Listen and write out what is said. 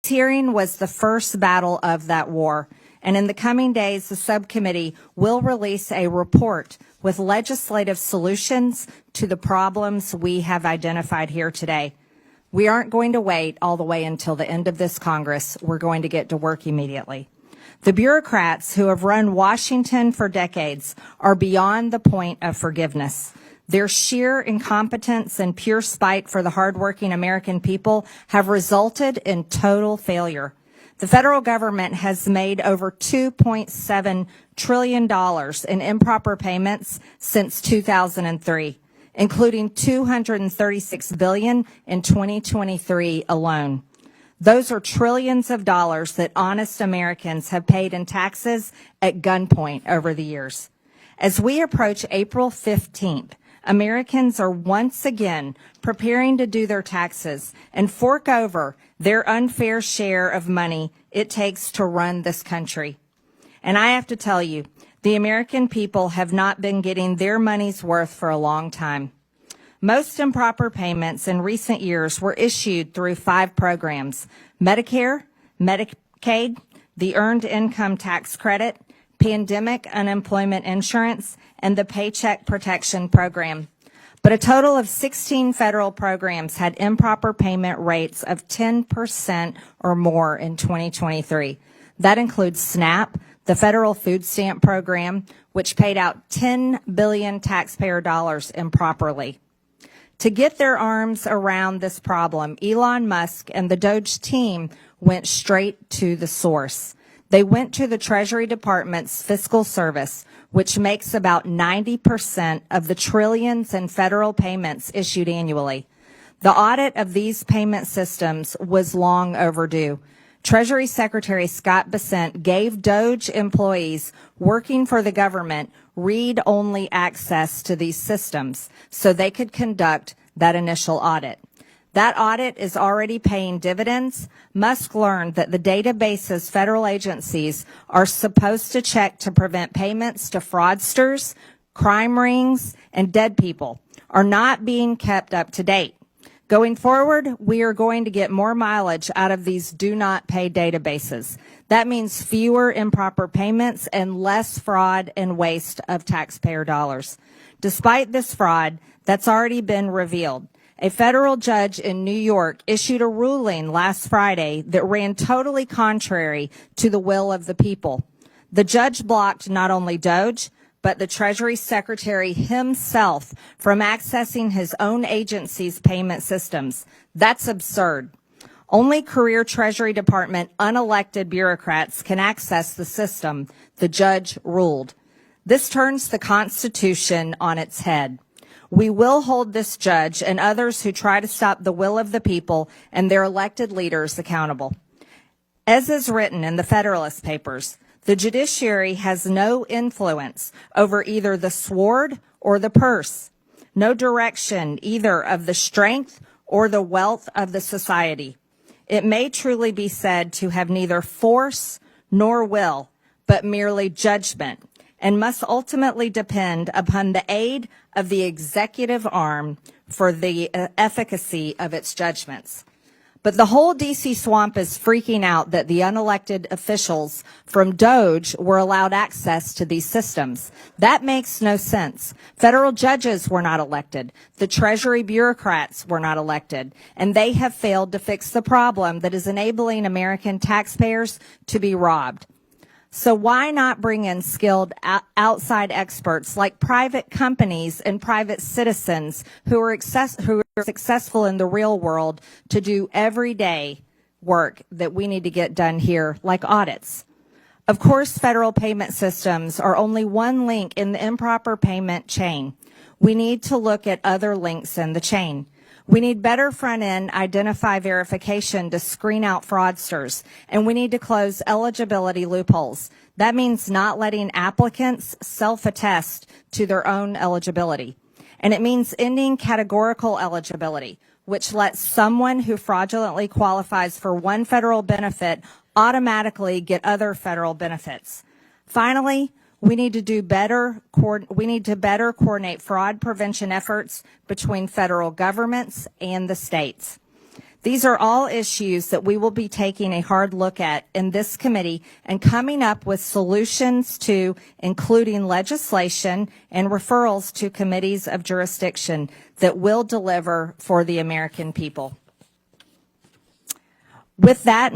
This hearing was the first battle of that war, and in the coming days, the subcommittee will release a report with legislative solutions to the problems we have identified here today. We aren't going to wait all the way until the end of this Congress. We're going to get to work immediately. The bureaucrats who have run Washington for decades are beyond the point of forgiveness. Their sheer incompetence and pure spite for the hardworking American people have resulted in total failure. The federal government has made over $2.7 trillion in improper payments since 2003, including $236 billion in 2023 alone. Those are trillions of dollars that honest Americans have paid in taxes at gunpoint over the years. As we approach April 15th, Americans are once again preparing to do their taxes and fork over their unfair share of money it takes to run this country. And I have to tell you, the American people have not been getting their money's worth for a long time. Most improper payments in recent years were issued through 5 programs: Medicare, Medicaid, the Earned Income Tax Credit, Pandemic Unemployment Insurance, and the Paycheck Protection Program. But a total of 16 federal programs had improper payment rates of 10% or more in 2023. That includes SNAP, the federal food stamp program, which paid out $10 billion taxpayer dollars improperly. To get their arms around this problem, Elon Musk and the DOGE team went straight to the source. They went to the Treasury Department's Fiscal Service, which makes about 90% of the trillions in federal payments issued annually. The audit of these payment systems was long overdue. Treasury Secretary Scott Bessent gave DOGE employees working for the government read-only access to these systems so they could conduct that initial audit. That audit is already paying dividends. Musk learned that the databases federal agencies are supposed to check to prevent payments to fraudsters, crime rings, and dead people are not being kept up to date. Going forward, we are going to get more mileage out of these do not pay databases. That means fewer improper payments and less fraud and waste of taxpayer dollars. Despite this fraud that's already been revealed, a federal judge in New York issued a ruling last Friday that ran totally contrary to the will of the people. The judge blocked not only DOGE, but the Treasury Secretary himself from accessing his own agency's payment systems. That's absurd. Only career Treasury Department unelected bureaucrats can access the system, the judge ruled. This turns the Constitution on its head. We will hold this judge and others who try to stop the will of the people and their elected leaders accountable. As is written in the Federalist Papers, the judiciary has no influence over either the sword or the purse, no direction either of the strength or the wealth of the society. It may truly be said to have neither force nor will, but merely judgment, and must ultimately depend upon the aid of the executive arm for the efficacy of its judgments. But the whole D.C. swamp is freaking out that the unelected officials from DOGE were allowed access to these systems. That makes no sense. Federal judges were not elected. The Treasury bureaucrats were not elected. And they have failed to fix the problem that is enabling American taxpayers to be robbed. So why not bring in skilled outside experts like private companies and private citizens who are successful in the real world to do everyday work that we need to get done here, like audits? Of course, federal payment systems are only one link in the improper payment chain. We need to look at other links in the chain. We need better front-end identify verification to screen out fraudsters, and we need to close eligibility loopholes. That means not letting applicants self-attest to their own eligibility. And it means ending categorical eligibility, which lets someone who fraudulently qualifies for one federal benefit automatically get other federal benefits. Finally, we need to better coordinate fraud prevention efforts between federal governments and the states. These are all issues that we will be taking a hard look at in this committee and coming up with solutions to, including legislation and referrals to committees of jurisdiction that will deliver for the American people. With that,